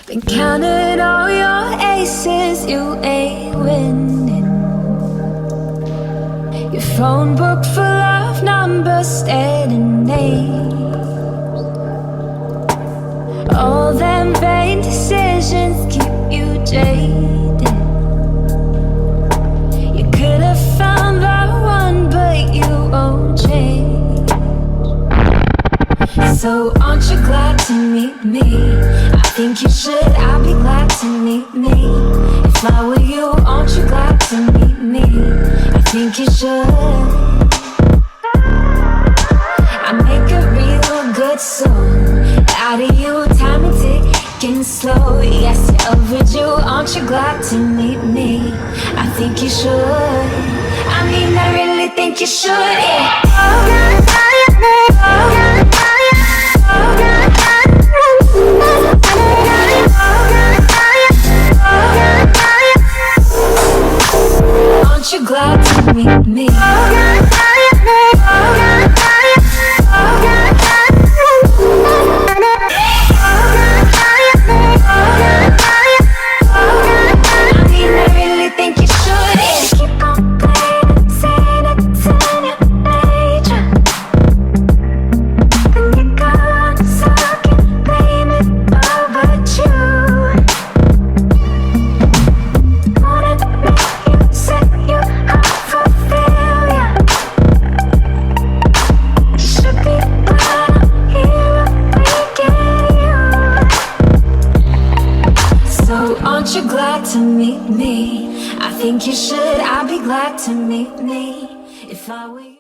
Been counting all your aces, you ain't winning. Your phone book full of numbers, stating names. All them vain decisions keep you jaded. You could have found the one, but you won't change. So aren't you glad to meet me? I think you should, I'll be glad to meet me. If I were you, aren't you glad to meet me? I think you should. I make a real good song out of you, time and ticking slow. Yes, you're overdue, aren't you glad to meet me? I think you should. I mean, I really think you should, yeah. Aren't you glad to meet me? Aren't you glad to meet me? I think you should, I'll be glad to meet me if I were you.